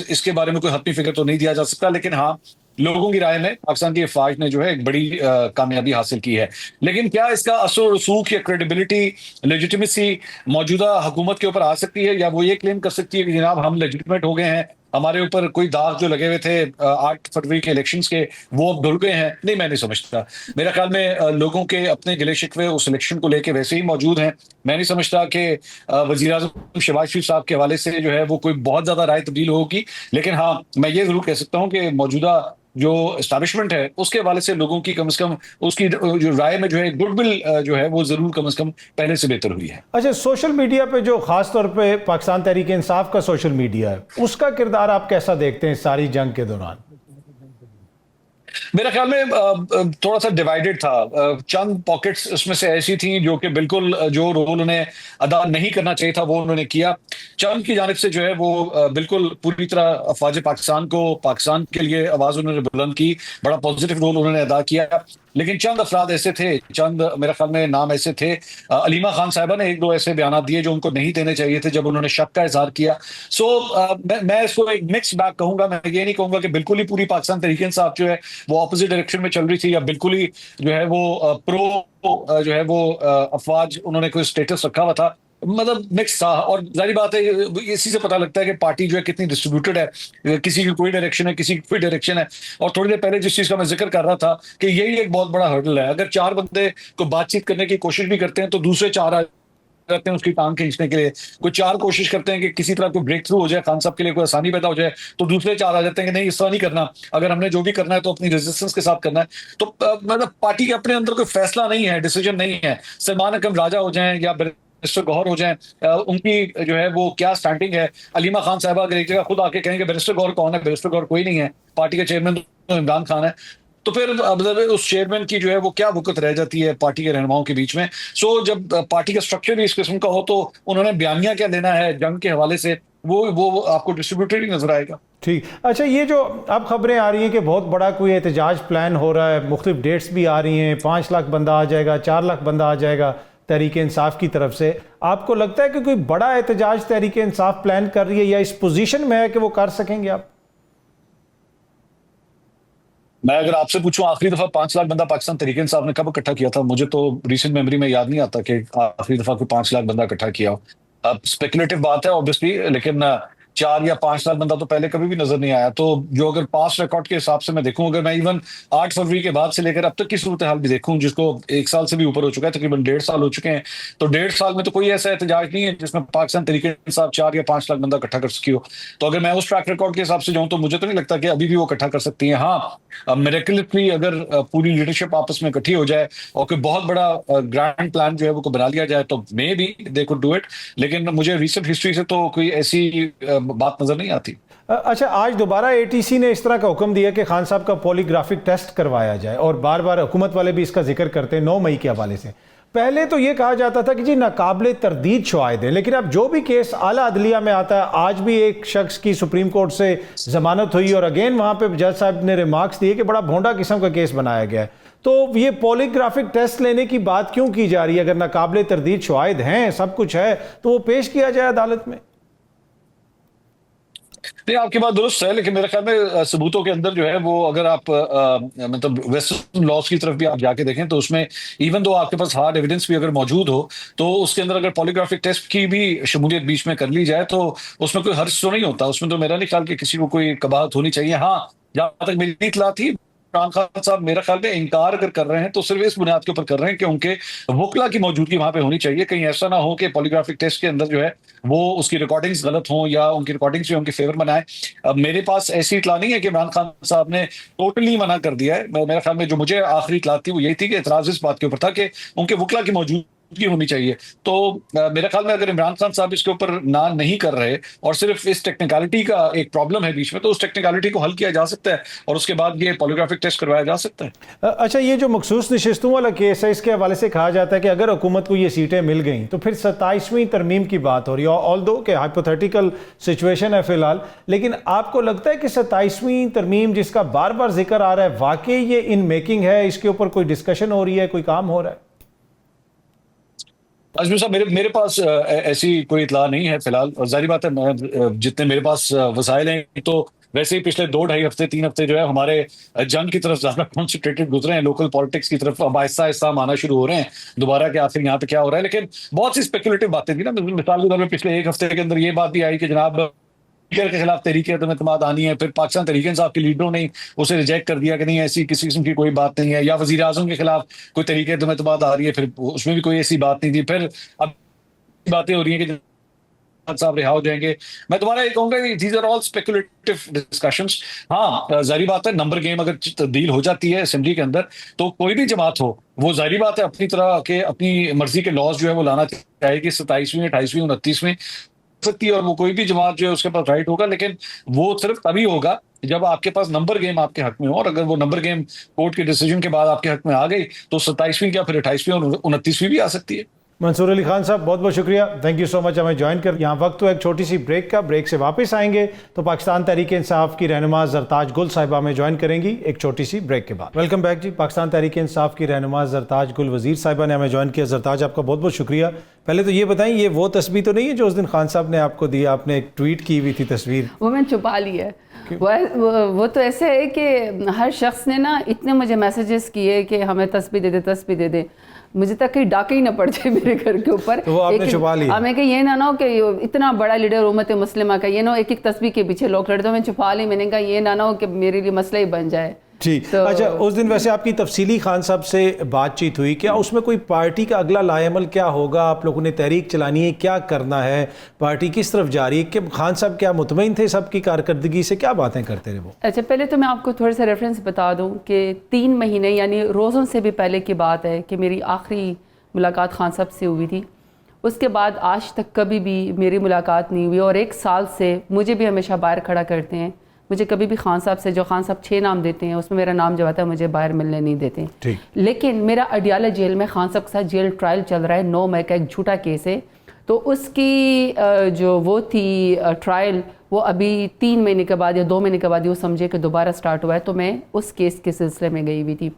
اس کے بارے میں کوئی حتمی فکر تو نہیں دیا جا سکتا، لیکن ہاں لوگوں کی رائے میں پاکستان کی افواج نے جو ہے ایک بڑی کامیابی حاصل کی ہے. لیکن کیا اس کا اثر و رسوخ یا کریڈیبلٹی، لیجیٹیمیسی موجودہ حکومت کے اوپر آ سکتی ہے، یا وہ یہ کلیم کر سکتی ہے کہ جناب ہم لیجیٹیمیٹ ہو گئے ہیں، ہمارے اوپر کوئی داغ جو لگے ہوئے تھے 8 فروری کے الیکشنز کے وہ اب دھل گئے ہیں؟ نہیں، میں نہیں سمجھتا. میرا خیال میں لوگوں کے اپنے گلے شکوے اس الیکشن کو لے کے ویسے ہی موجود ہیں. میں نہیں سمجھتا کہ وزیر اعظم شہباز شریف صاحب کے حوالے سے جو ہے وہ کوئی بہت زیادہ رائے تبدیل ہوگی. لیکن ہاں میں یہ ضرور کہہ سکتا ہوں کہ موجودہ جو اسٹیبلشمنٹ ہے اس کے حوالے سے لوگوں کی کم از کم اس کی جو رائے میں جو ہے گڈ ول جو ہے وہ ضرور کم از کم پہلے سے بہتر ہوئی ہے. اچھا، سوشل میڈیا پہ جو خاص طور پہ پاکستان تحریک انصاف کا سوشل میڈیا ہے، اس کا کردار آپ کیسا دیکھتے ہیں ساری جنگ کے دوران؟ میرا خیال میں تھوڑا سا ڈیوائیڈڈ تھا. چند پاکٹس اس میں سے ایسی تھیں جو کہ بالکل جو رول انہیں ادا نہیں کرنا چاہیے تھا وہ انہوں نے کیا. چند کی جانب سے جو ہے وہ بالکل پوری طرح افواج پاکستان کو پاکستان کے لیے آواز انہوں نے بلند کی، بڑا پازیٹیو رول انہوں نے ادا کیا. لیکن چند افراد ایسے تھے، چند میرا خیال میں نام ایسے تھے، علیمہ خان صاحبہ نے 1-2 ایسے بیانات دیے جو ان کو نہیں دینے چاہیے تھے جب انہوں نے شک کا اظہار کیا. سو میں اس کو ایک مکس بیگ کہوں گا. میں یہ نہیں کہوں گا کہ بالکل ہی پوری پاکستان تحریک انصاف جو ہے وہ اپوزٹ ڈائریکشن میں چل رہی تھی، یا بالکل ہی جو ہے وہ پرو جو ہے وہ افواج انہوں نے کوئی اسٹیٹس رکھا ہوا تھا. مطلب مکس تھا. اور ظاہری بات ہے اسی سے پتہ لگتا ہے کہ پارٹی جو ہے کتنی ڈسٹریبیوٹڈ ہے، کسی کی کوئی ڈائریکشن ہے، کسی کی کوئی ڈائریکشن ہے. اور تھوڑی دیر پہلے جس چیز کا میں ذکر کر رہا تھا کہ یہی ایک بہت بڑا ہرڈل ہے. اگر 4 بندے کو بات چیت کرنے کی کوشش بھی کرتے ہیں تو دوسرے 4 آ جاتے ہیں اس کی ٹانگ کھینچنے کے لیے. کوئی 4 کوشش کرتے ہیں کہ کسی طرح کوئی بریک تھرو ہو جائے، خان صاحب کے لیے کوئی آسانی پیدا ہو جائے، تو دوسرے 4 آ جاتے ہیں کہ نہیں اس طرح نہیں کرنا، اگر ہم نے جو بھی کرنا ہے تو اپنی ریزسٹنس کے ساتھ کرنا ہے. تو مطلب پارٹی کے اپنے اندر کوئی فیصلہ نہیں ہے، ڈیسیجن نہیں ہے. سلمان اکرم راجہ ہو جائیں یا بیرسٹر گوہر ہو جائیں، ان کی جو ہے وہ کیا سٹینڈنگ ہے. علیمہ خان صاحبہ اگر ایک جگہ خود آ کے کہیں کہ بیرسٹر گوہر کون ہے، بیرسٹر گوہر کوئی نہیں ہے، پارٹی کا چیئرمین عمران خان ہے، تو پھر اس چیئرمین کی جو ہے وہ کیا وقت رہ جاتی ہے پارٹی کے رہنماؤں کے بیچ میں. سو جب پارٹی کا اسٹرکچر بھی اس قسم کا ہو تو انہوں نے بیانیہ کیا دینا ہے جنگ کے حوالے سے، وہ آپ کو ڈسٹریبیوٹڈ ہی نظر آئے گا. ٹھیک. اچھا، یہ جو اب خبریں آ رہی ہیں کہ بہت بڑا کوئی احتجاج پلان ہو رہا ہے، مختلف ڈیٹس بھی آ رہی ہیں، 5 لاکھ بندہ آ جائے گا، 4 لاکھ بندہ آ جائے گا تحریک انصاف کی طرف سے، آپ کو لگتا ہے کہ کوئی بڑا احتجاج تحریک انصاف پلان کر رہی ہے یا اس پوزیشن میں ہے کہ وہ کر سکیں گے؟ آپ میں اگر آپ سے پوچھوں آخری دفعہ 5 لاکھ بندہ پاکستان تحریک انصاف نے کب اکٹھا کیا تھا، مجھے تو ریسنٹ میموری میں یاد نہیں آتا کہ آخری دفعہ کوئی 5 لاکھ بندہ اکٹھا کیا ہو. اب اسپیکولیٹو بات ہے اوبیسلی، لیکن 4 یا 5 لاکھ بندہ تو پہلے کبھی بھی نظر نہیں آیا. تو جو اگر پاس ریکارڈ کے حساب سے میں دیکھوں، اگر میں ایون 8 فروری کے بعد سے لے کر اب تک کی صورتحال بھی دیکھوں جس کو 1 سال سے بھی اوپر ہو چکا ہے، تقریباً 1.5 سال ہو چکے ہیں، تو 1.5 سال میں تو کوئی ایسا احتجاج نہیں ہے جس میں پاکستان تحریک انصاف 4 یا 5 لاکھ بندہ اکٹھا کر سکی ہو. تو اگر میں اس ٹریک ریکارڈ کے حساب سے جاؤں تو مجھے تو نہیں لگتا کہ ابھی بھی وہ اکٹھا کر سکتی ہیں. ہاں میریکلسلی اگر پوری لیڈرشپ آپس میں اکٹھی ہو جائے اور کوئی بہت بڑا گرینڈ پلان جو ہے وہ بنا لیا جائے تو maybe they could do it. لیکن مجھے ریسنٹ ہسٹری سے تو کوئی ایسی بات نظر نہیں آتی. اچھا، آج دوبارہ اے ٹی سی نے اس طرح کا حکم دیا کہ خان صاحب کا پولی گرافک ٹیسٹ کروایا جائے، اور بار بار حکومت والے بھی اس کا ذکر کرتے ہیں 9 مئی کے حوالے سے. پہلے تو یہ کہا جاتا تھا کہ جی ناقابل تردید شواہد ہیں، لیکن اب جو بھی کیس اعلیٰ عدلیہ میں آتا ہے، آج بھی ایک شخص کی سپریم کورٹ سے ضمانت ہوئی اور اگین وہاں پہ جج صاحب نے ریمارکس دیے کہ بڑا بھونڈا قسم کا کیس بنایا گیا ہے. تو یہ پولی گرافک ٹیسٹ لینے کی بات کیوں کی جا رہی ہے؟ اگر ناقابل تردید شواہد ہیں، سب کچھ ہے، تو وہ پیش کیا جائے عدالت میں. نہیں، آپ کی بات درست ہے، لیکن میرے خیال میں ثبوتوں کے اندر جو ہے وہ اگر آپ مطلب ویسٹرن لاس کی طرف بھی آپ جا کے دیکھیں تو اس میں ایون دو آپ کے پاس ہارڈ ایویڈنس بھی اگر موجود ہو تو اس کے اندر اگر پولیگرافک ٹیسٹ کی بھی شمولیت بیچ میں کر لی جائے تو اس میں کوئی حرج تو نہیں ہوتا. اس میں تو میرا نہیں خیال کہ کسی کو کوئی قباحت ہونی چاہیے. ہاں، جہاں تک میری اطلاع تھی عمران خان صاحب میرا خیال میں انکار اگر کر رہے ہیں تو صرف اس بنیاد کے اوپر کر رہے ہیں کہ ان کے وکلا کی موجودگی وہاں پہ ہونی چاہیے. کہیں ایسا نہ ہو کہ پولیگرافک ٹیسٹ کے اندر جو ہے وہ اس کی ریکارڈنگز غلط ہوں یا ان کی ریکارڈنگز جو ان کے فیور بنائیں. اب میرے پاس ایسی اطلاع نہیں ہے کہ عمران خان صاحب نے ٹوٹلی منع کر دیا ہے. میرے خیال میں جو مجھے آخری اطلاع تھی وہ یہی تھی کہ اعتراض اس بات کے اوپر تھا کہ ان کے وکلا کی موجودگی ہونی چاہیے. تو میرے خیال میں اگر عمران خان صاحب اس کے اوپر نہ نہیں کر رہے اور صرف اس ٹیکنیکلٹی کا ایک پرابلم ہے بیچ میں, تو اس ٹیکنیکلٹی کو حل کیا جا سکتا ہے اور اس کے بعد یہ پولیگرافک ٹیسٹ کروایا جا سکتا ہے. اچھا, یہ جو مخصوص نشستوں والا کیس ہے اس کے حوالے سے کہا جاتا ہے کہ اگر حکومت کو یہ سیٹیں مل گئیں تو پھر 27ویں ترمیم کی بات ہو رہی ہے, آل دو کہ ہائپوتھیٹیکل سچویشن ہے فی الحال, لیکن آپ کو لگتا ہے کہ 27ویں ترمیم جس کا بار بار ذکر آ رہا ہے واقعی یہ ان میکنگ ہے, اس کے اوپر کوئی ڈسکشن ہو رہی ہے, کوئی کام ہو رہا ہے؟ اجمل صاحب میرے پاس ایسی کوئی اطلاع نہیں ہے فی الحال, اور ظاہری بات ہے جتنے میرے پاس وسائل ہیں تو ویسے ہی پچھلے 2-2.5 ہفتے 3 ہفتے جو ہے ہمارے جنگ کی طرف زیادہ کانسنٹریٹڈ گزرے ہیں, لوکل پالیٹکس کی طرف اب آہستہ آہستہ ہم آنا شروع ہو رہے ہیں دوبارہ کہ آخر یہاں پہ کیا ہو رہا ہے. لیکن بہت سی اسپیکولیٹو باتیں تھیں نا, مثال کے طور پہ پچھلے 1 ہفتے کے اندر یہ بات بھی آئی کہ جناب کے خلاف تحریک عدم اعتماد آنی ہے, پھر پاکستان تحریک انصاف کے لیڈروں نے اسے ریجیکٹ کر دیا کہ نہیں ایسی کسی قسم کی کوئی بات نہیں ہے, یا وزیر اعظم کے خلاف کوئی تحریک عدم اعتماد آ رہی ہے, پھر اس میں بھی کوئی ایسی بات نہیں تھی. پھر اب باتیں ہو رہی ہیں کہ صاحب رہا ہو جائیں گے. میں دوبارہ یہ کہوں گا کہ these are all speculative discussions. ہاں ظاہری بات ہے نمبر گیم اگر تبدیل ہو جاتی ہے اسمبلی کے اندر تو کوئی بھی جماعت ہو وہ ظاہری بات ہے اپنی طرح کے اپنی مرضی کے لاز جو ہے وہ لانا چاہے گی 27ویں 28ویں 29ویں سکتی ہے, اور وہ کوئی بھی جماعت جو ہے اس کے پاس رائٹ ہوگا, لیکن وہ صرف تبھی ہوگا جب آپ کے پاس نمبر گیم آپ کے حق میں ہو, اور اگر وہ نمبر گیم کورٹ کے ڈیسیجن کے بعد آپ کے حق میں آ گئی تو 27ویں کیا پھر 28ویں اور 29ویں بھی آ سکتی ہے. منصور علی خان صاحب بہت بہت شکریہ, تھینک یو سو مچ ہمیں جوائن کر. یہاں وقت تو ایک چھوٹی سی بریک کا, بریک سے واپس آئیں گے تو پاکستان تحریک انصاف کی رہنما زرتاج گل صاحبہ ہمیں جوائن کریں گی ایک چھوٹی سی بریک کے بعد. ویلکم بیک جی. پاکستان تحریک انصاف کی رہنما زرتاج گل وزیر صاحبہ نے ہمیں جوائن کیا. زرتاج آپ کا بہت بہت شکریہ. پہلے تو یہ بتائیں یہ وہ تصویر تو نہیں ہے جو اس دن خان صاحب نے آپ کو دی, آپ نے ایک ٹویٹ کی ہوئی تھی تصویر, وہ میں چھپا لی ہے. وہ تو ایسے ہے کہ ہر شخص نے نا اتنے مجھے میسیجز کیے کہ ہمیں تسبیح دے دے, مجھے تک کہیں ڈاکے ہی نہ پڑ جائے میرے گھر کے اوپر. تو وہ آپ نے چھپا لی. ہمیں کہ یہ نہ ہو کہ اتنا بڑا لیڈر امت مسلمہ کا یہ نہ ہو ایک ایک تسبیح کے پیچھے لوگ لڑتے, تو میں چھپا لی. میں نے کہا یہ نہ ہو کہ میرے لیے مسئلہ ہی بن جائے. ٹھیک. اچھا, اس دن ویسے آپ کی تفصیلی خان صاحب سے بات چیت ہوئی, کیا اس میں کوئی پارٹی کا اگلا لائے عمل کیا ہوگا, آپ لوگوں نے تحریک چلانی ہے, کیا کرنا ہے, پارٹی کس طرف جا رہی ہے, کہ خان صاحب کیا مطمئن تھے سب کی کارکردگی سے, کیا باتیں کرتے رہے وہ؟ اچھا, پہلے تو میں آپ کو تھوڑے سے ریفرنس بتا دوں کہ 3 مہینے یعنی روزوں سے بھی پہلے کی بات ہے کہ میری آخری ملاقات خان صاحب سے ہوئی تھی. اس کے بعد آج تک کبھی بھی میری ملاقات نہیں ہوئی, اور 1 سال سے مجھے بھی ہمیشہ باہر کھڑا کرتے ہیں. مجھے کبھی بھی خان صاحب سے, جو خان صاحب 6 نام دیتے ہیں اس میں میرا نام جو آتا ہے مجھے باہر ملنے نہیں دیتے. لیکن میرا اڈیالہ جیل میں خان صاحب کے ساتھ جیل ٹرائل چل رہا ہے. 9 مئی کا ایک جھوٹا کیس ہے, تو اس کی جو وہ تھی ٹرائل وہ ابھی 3 مہینے کے بعد یا 2 مہینے کے بعد وہ سمجھے کہ دوبارہ سٹارٹ ہوا ہے, تو میں اس کیس کے سلسلے میں گئی ہوئی تھی.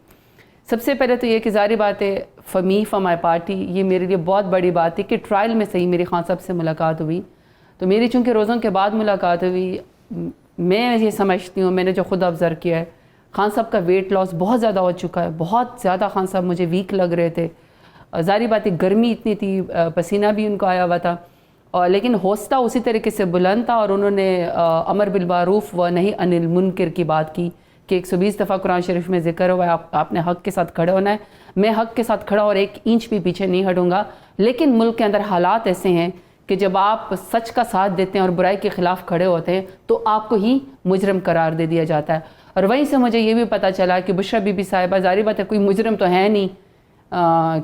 سب سے پہلے تو یہ کہ ظاہری بات ہے for me for my party یہ میرے لیے بہت بڑی بات تھی کہ ٹرائل میں صحیح میری خان صاحب سے ملاقات ہوئی. تو میری چونکہ روزوں کے بعد ملاقات ہوئی, میں یہ سمجھتی ہوں, میں نے جو خود آبزرو کیا ہے, خان صاحب کا ویٹ لاس بہت زیادہ ہو چکا ہے. بہت زیادہ خان صاحب مجھے ویک لگ رہے تھے. ظاہری بات ہے گرمی اتنی تھی, پسینہ بھی ان کو آیا ہوا تھا, اور لیکن حوصلہ اسی طریقے سے بلند تھا. اور انہوں نے امر بالمعروف و نہی عن المنکر کی بات کی کہ 120 دفعہ قرآن شریف میں ذکر ہوا ہے آپ نے حق کے ساتھ کھڑے ہونا ہے. میں حق کے ساتھ کھڑا اور 1 انچ بھی پیچھے نہیں ہٹوں گا. لیکن ملک کے اندر حالات ایسے ہیں کہ جب آپ سچ کا ساتھ دیتے ہیں اور برائی کے خلاف کھڑے ہوتے ہیں تو آپ کو ہی مجرم قرار دے دیا جاتا ہے. اور وہیں سے مجھے یہ بھی پتہ چلا کہ بشرا بی بی صاحبہ ظاہری بات ہے کوئی مجرم تو ہے نہیں,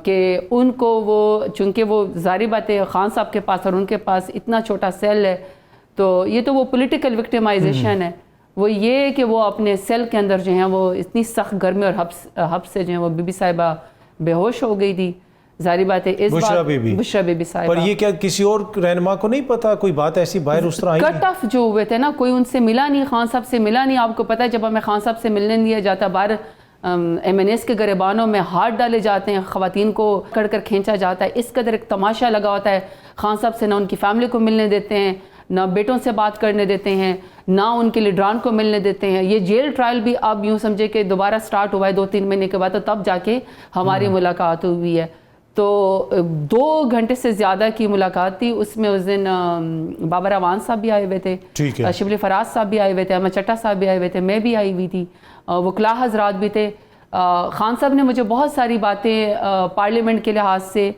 کہ ان کو وہ چونکہ وہ ظاہری بات ہے خان صاحب کے پاس اور ان کے پاس اتنا چھوٹا سیل ہے, تو یہ تو وہ پولیٹیکل وکٹمائزیشن ہے. وہ یہ کہ وہ اپنے سیل کے اندر جو ہیں وہ اتنی سخت گرمی اور حبس سے جو ہیں وہ بی بی صاحبہ بے ہوش ہو گئی تھی. ظاہری بات ہے اس بشرا بی بی صاحبہ. پر یہ کیا کسی اور رہنما کو نہیں پتا کوئی بات ایسی باہر اس طرح آئی؟ کٹ آف جو ہوئے تھے نا, کوئی ان سے ملا نہیں, خان صاحب سے ملا نہیں. آپ کو پتہ ہے جب ہمیں خان صاحب سے ملنے دیا جاتا, باہر ایم این ایس کے گریبانوں میں ہاتھ ڈالے جاتے ہیں, خواتین کو کر کھینچا جاتا ہے, اس قدر ایک تماشا لگا ہوتا ہے. خان صاحب سے نہ ان کی فیملی کو ملنے دیتے ہیں, نہ بیٹوں سے بات کرنے دیتے ہیں, نہ ان کے لیڈران کو ملنے دیتے ہیں. یہ جیل ٹرائل بھی اب یوں سمجھے کہ دوبارہ سٹارٹ ہوا ہے 2-3 مہینے کے بعد, تو تب جا کے ہماری ملاقات ہوئی ہے. تو 2 گھنٹے سے زیادہ کی ملاقات تھی. اس میں اس دن بابر اعوان صاحب بھی آئے ہوئے تھے, شبلی فراز صاحب بھی آئے ہوئے تھے, احمد چٹا صاحب بھی آئے ہوئے تھے, میں بھی آئی ہوئی تھی, وکلاء حضرات بھی تھے. خان صاحب نے مجھے بہت ساری باتیں پارلیمنٹ کے لحاظ سے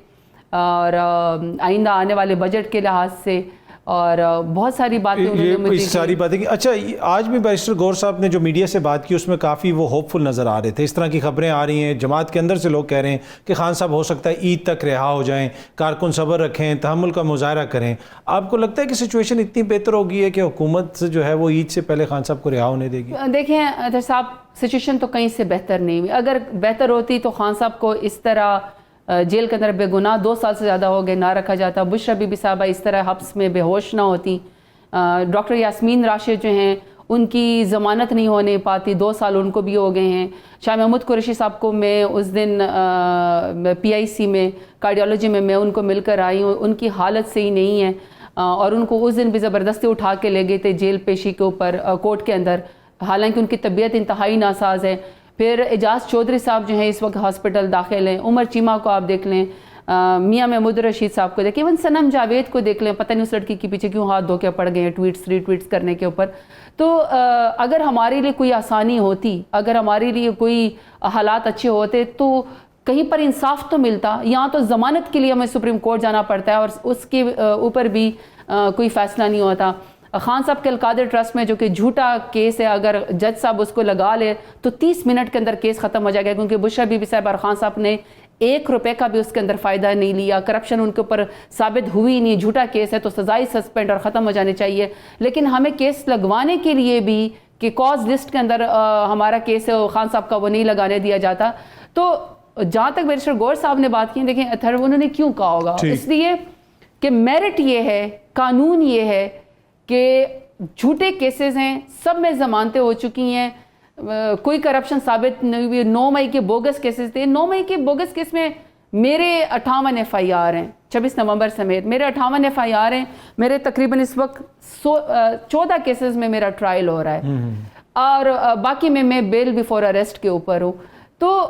اور آئندہ آنے والے بجٹ کے لحاظ سے اور بہت ساری باتیں انہوں نے مجھے ساری باتیں کی. اچھا, آج بھی بیرسٹر گور صاحب نے جو میڈیا سے بات کی اس میں کافی وہ ہوپ فل نظر آ رہے تھے. اس طرح کی خبریں آ رہی ہیں, جماعت کے اندر سے لوگ کہہ رہے ہیں کہ خان صاحب ہو سکتا ہے عید تک رہا ہو جائیں, کارکن صبر رکھیں, تحمل کا مظاہرہ کریں. آپ کو لگتا ہے کہ سچویشن اتنی بہتر ہوگی ہے کہ حکومت جو ہے وہ عید سے پہلے خان صاحب کو رہا ہونے دے گی؟ دیکھیں اطہر صاحب, سچویشن تو کہیں سے بہتر نہیں ہوئی. اگر بہتر ہوتی تو خان صاحب کو اس طرح جیل کے اندر بے گناہ 2 سال سے زیادہ ہو گئے نہ رکھا جاتا. بشرا بی بی صاحبہ اس طرح حبس میں بے ہوش نہ ہوتی. ڈاکٹر یاسمین راشد جو ہیں ان کی ضمانت نہیں ہونے پاتی, 2 سال ان کو بھی ہو گئے ہیں. شاہ محمود قریشی صاحب کو میں اس دن PIC میں کارڈیالوجی میں ان کو مل کر آئی ہوں, ان کی حالت صحیح نہیں ہے اور ان کو اس دن بھی زبردستی اٹھا کے لے گئے تھے جیل پیشی کے اوپر کورٹ کے اندر, حالانکہ ان کی طبیعت انتہائی ناساز ہے. پھر اعجاز چودھری صاحب جو ہیں اس وقت ہاسپٹل داخل ہیں. عمر چیمہ کو آپ دیکھ لیں, میاں محمود رشید صاحب کو دیکھیں, ایون صنم جاوید کو دیکھ لیں, پتہ نہیں اس لڑکی کے پیچھے کیوں ہاتھ دھو کے پڑ گئے ہیں ٹویٹس ری ٹویٹس کرنے کے اوپر. تو اگر ہمارے لیے کوئی آسانی ہوتی, اگر ہمارے لیے کوئی حالات اچھے ہوتے تو کہیں پر انصاف تو ملتا. یہاں تو ضمانت کے لیے ہمیں سپریم کورٹ جانا پڑتا ہے اور اس کے اوپر بھی کوئی فیصلہ نہیں ہوتا. خان صاحب کے القادر ٹرسٹ میں جو کہ جھوٹا کیس ہے, اگر جج صاحب اس کو لگا لے تو 30 منٹ کے اندر کیس ختم ہو جائے گا, کیونکہ بشرا بی بی صاحب اور خان صاحب نے 1 روپے کا بھی اس کے اندر فائدہ نہیں لیا. کرپشن ان کے اوپر ثابت ہوئی نہیں, جھوٹا کیس ہے تو سزائی سسپینڈ اور ختم ہو جانے چاہیے. لیکن ہمیں کیس لگوانے کے لیے بھی کہ کاز لسٹ کے اندر ہمارا کیس ہے خان صاحب کا, وہ نہیں لگانے دیا جاتا. تو جہاں تک بیرسٹر گور صاحب نے بات کی, دیکھیں اطہر انہوں نے کیوں کہا ہوگا, اس لیے کہ میرٹ یہ ہے, قانون یہ ہے کہ جھوٹے کیسز ہیں, سب میں ضمانتیں ہو چکی ہیں, کوئی کرپشن ثابت نہیں ہوئی. 9 مئی کے بوگس کیسز تھے, 9 مئی کے بوگس کیس میں میرے 58 FIR ہیں, 26 نومبر سمیت میرے 58 FIR ہیں. میرے تقریباً اس وقت 14 کیسز میں میرا ٹرائل ہو رہا ہے اور باقی میں بیل بیفور اریسٹ کے اوپر ہوں. تو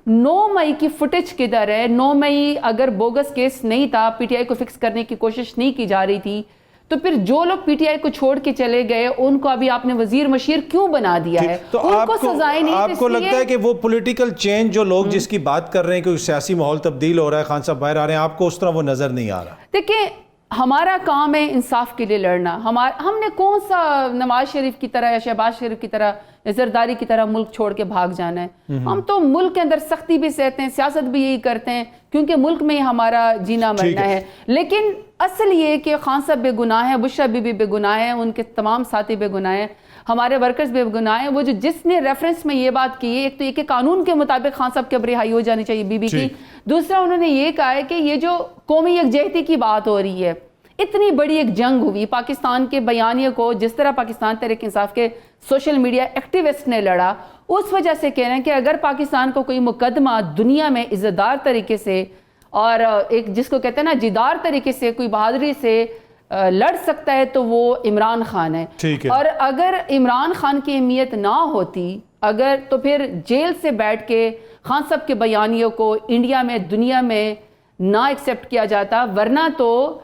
9 مئی کی فوٹیج کدھر ہے؟ 9 مئی اگر بوگس کیس نہیں تھا, PTI کو فکس کرنے کی کوشش نہیں کی جا رہی تھی, تو پھر جو لوگ PTI کو چھوڑ کے چلے گئے ان کو ابھی آپ نے وزیر مشیر کیوں بنا دیا ہے؟ تو ان کو سزائیں نہیں. آپ کو لگتا ہے کہ وہ پولیٹیکل چینج جو لوگ جس کی بات کر ررہے ہیں کہ سیاسی ماحول تبدیل ہو رہا ہے, خان صاحب باہر آ رہے ہیں, آپ کو اس طرح وہ نظر نہیں آ رہا؟ دیکھیں ہمارا کام ہے انصاف کے لیے لڑنا. ہم نے کون سا نواز شریف کی طرح یا شہباز شریف کی طرح یا زرداری کی طرح ملک چھوڑ کے بھاگ جانا ہے. ہم تو ملک کے اندر سختی بھی سہتے ہیں, سیاست بھی یہی کرتے ہیں, کیونکہ ملک میں ہی ہمارا جینا مرنا ہے. لیکن اصل یہ کہ خان صاحب بے گناہ ہیں, بشرا بی بی بے گناہ ہیں, ان کے تمام ساتھی بے گناہ ہیں, ہمارے ورکرز بے گناہ ہیں. وہ جس نے ریفرنس میں یہ بات کی ہے, ایک تو یہ کہ قانون کے مطابق خان صاحب کی اب رہائی ہو جانی چاہیے بی بی کی. دوسرا انہوں نے یہ کہا ہے کہ یہ جو قومی یکجہتی کی بات ہو رہی ہے, اتنی بڑی ایک جنگ ہوئی پاکستان کے بیانیے کو, جس طرح پاکستان تحریک انصاف کے سوشل میڈیا ایکٹیوسٹ نے لڑا, اس وجہ سے کہہ رہے ہیں کہ اگر پاکستان کو کوئی مقدمہ دنیا میں عزتدار طریقے سے اور ایک جس کو کہتے ہیں نا جیدار طریقے سے کوئی بہادری سے لڑ سکتا ہے تو وہ عمران خان ہے. اور اگر عمران خان کی اہمیت نہ ہوتی اگر, تو پھر جیل سے بیٹھ کے خان صاحب کے بیانیوں کو انڈیا میں دنیا میں نہ ایکسیپٹ کیا جاتا. ورنہ تو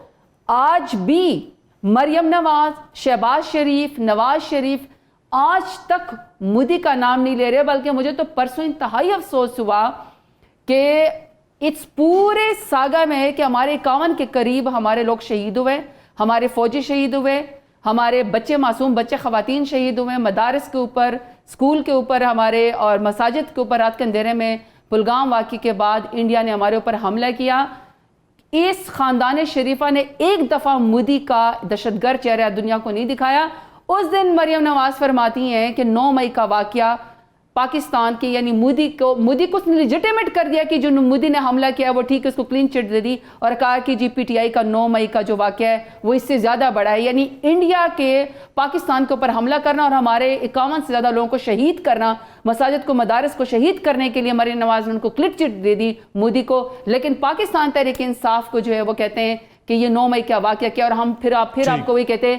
آج بھی مریم نواز, شہباز شریف, نواز شریف آج تک مودی کا نام نہیں لے رہے, بلکہ مجھے تو پرسوں انتہائی افسوس ہوا کہ اس پورے ساگا میں ہے کہ ہمارے 51 کے قریب ہمارے لوگ شہید ہوئے, ہمارے فوجی شہید ہوئے, ہمارے بچے معصوم بچے خواتین شہید ہوئے, مدارس کے اوپر, اسکول کے اوپر ہمارے اور مساجد کے اوپر رات کے اندھیرے میں پلگام واقعے کے بعد انڈیا نے ہمارے اوپر حملہ کیا. اس خاندان شریفہ نے ایک دفعہ مودی کا دہشت گرد چہرہ دنیا کو نہیں دکھایا. اس دن مریم نواز فرماتی ہیں کہ 9 مئی کا واقعہ پاکستان کے یعنی مودی کو لیجیٹیمیٹ کر دیا کہ جو مودی نے حملہ کیا وہ ٹھیک ہے, اس کو کلین چٹ دے دی اور کہا کہ جی PTI کا 9 مئی کا جو واقعہ ہے وہ اس سے زیادہ بڑا ہے. یعنی انڈیا کے پاکستان کے اوپر حملہ کرنا اور ہمارے 51 سے زیادہ لوگوں کو شہید کرنا, مساجد کو مدارس کو شہید کرنے کے لیے مریم نواز نے ان کو کلین چٹ دے دی مودی کو. لیکن پاکستان تحریک انصاف کو جو ہے وہ کہتے ہیں کہ یہ 9 مئی کا واقعہ کیا, اور ہم پھر آپ کو وہی کہتے ہیں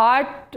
8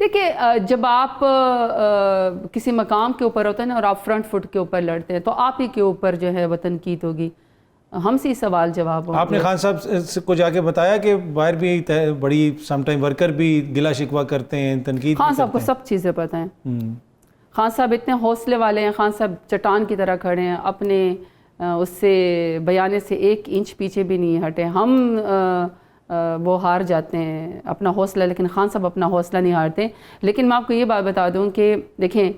دیکھیے جب آپ کسی مقام کے اوپر ہوتے ہیں نا اور آپ فرنٹ فٹ کے اوپر لڑتے ہیں تو آپ ہی کے اوپر جو ہے وہ تنقید ہوگی، ہم سے سوال جواب ہوں۔ آپ نے خان صاحب کو جا کے بتایا کہ باہر بھی بڑی سم ٹائم ورکر بھی گلا شکوہ کرتے ہیں، تنقید؟ خان صاحب کو سب چیزیں پتہ ہیں، خان صاحب اتنے حوصلے والے ہیں، خان صاحب چٹان کی طرح کھڑے ہیں، اپنے اس سے بیانے سے 1 انچ پیچھے بھی نہیں ہٹے۔ ہم وہ ہار جاتے ہیں اپنا حوصلہ، لیکن خان صاحب اپنا حوصلہ نہیں ہارتے۔ لیکن میں آپ کو یہ بات بتا دوں کہ دیکھیں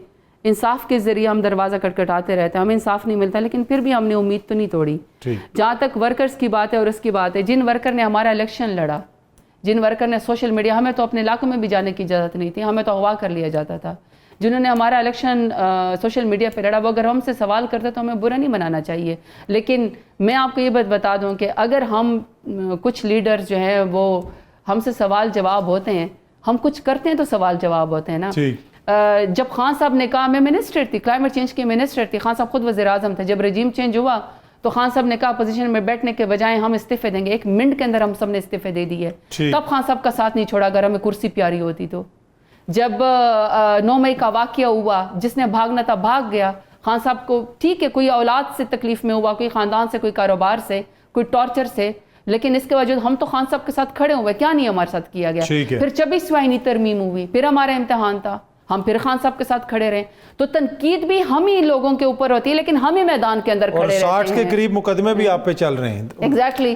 انصاف کے ذریعے ہم دروازہ کھٹکھٹاتے رہتے ہیں، ہمیں انصاف نہیں ملتا، لیکن پھر بھی ہم نے امید تو نہیں توڑی۔ جہاں تک ورکرز کی بات ہے اور اس کی بات ہے، جن ورکر نے ہمارا الیکشن لڑا، جن ورکر نے سوشل میڈیا، ہمیں تو اپنے علاقوں میں بھی جانے کی اجازت نہیں تھی، ہمیں تو اغوا کر لیا جاتا تھا، جنہوں نے ہمارا الیکشن سوشل میڈیا پہ لڑا، وہ اگر ہم سے سوال کرتے تو ہمیں برا نہیں منانا چاہیے۔ لیکن میں آپ کو یہ بات بتا دوں کہ اگر ہم کچھ لیڈرز جو ہیں وہ ہم سے سوال جواب ہوتے ہیں، ہم کچھ کرتے ہیں تو سوال جواب ہوتے ہیں نا۔ جب خان صاحب نے کہا، میں منسٹر تھی، کلائمیٹ چینج کی منسٹر تھی، خان صاحب خود وزیر اعظم تھے، جب رجیم چینج ہوا تو خان صاحب نے کہا اپوزیشن میں بیٹھنے کے بجائے ہم استعفے دیں گے، 1 منٹ کے اندر ہم سب نے استعفے دے دی ہے۔ تب خان صاحب کا ساتھ نہیں چھوڑا اگر ہمیں کرسی پیاری ہوتی تو۔ جب 9 مئی کا واقعہ ہوا، جس نے بھاگنا تھا بھاگ گیا، خان صاحب کو ٹھیک ہے کوئی اولاد سے تکلیف میں ہوا، کوئی خاندان سے، کوئی کاروبار سے، کوئی ٹارچر سے، لیکن اس کے باوجود ہم تو خان صاحب کے ساتھ کھڑے ہوئے، کیا نہیں ہمارے ساتھ کیا گیا۔ پھر 24 آئینی ترمیم ہوئی، پھر ہمارا امتحان تھا، ہم پھر خان صاحب کے ساتھ کھڑے رہے۔ تو تنقید بھی ہم ہی لوگوں کے اوپر ہوتی ہے، لیکن ہم ہی میدان کے اندر کھڑے رہتے ہیں۔ اور 60 کے قریب مقدمے بھی آپ پہ چل رہے ہیں۔ ایگزیکٹلی۔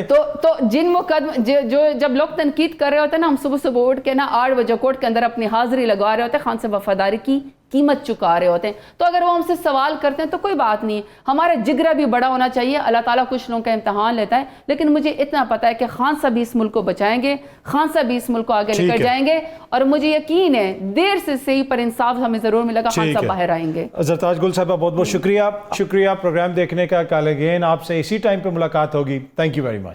تو جن مقدمے جو جب لوگ تنقید کر رہے ہوتے ہیں نا، ہم صبح صبح اٹھ کے نا 8 بجے کورٹ کے اندر اپنی حاضری لگوا رہے ہوتے ہیں، خان صاحب وفاداری کی قیمت چکا رہے ہوتے ہیں، تو اگر وہ ہم سے سوال کرتے ہیں تو کوئی بات نہیں، ہمارا جگرا بھی بڑا ہونا چاہیے۔ اللہ تعالیٰ کچھ لوگوں کا امتحان لیتا ہے، لیکن مجھے اتنا پتا ہے کہ خان صاحب اس ملک کو بچائیں گے، خان صاحب اس ملک کو آگے لے کر جائیں گے، اور مجھے یقین ہے دیر سے صحیح پر انصاف ہمیں ضرور ملے گا، خان صاحب باہر آئیں گے۔ زرتاج گل صاحبہ بہت بہت شکریہ پروگرام دیکھنے کا۔ کل اگین آپ سے اسی ٹائم پہ ملاقات ہوگی۔ Thank you very much.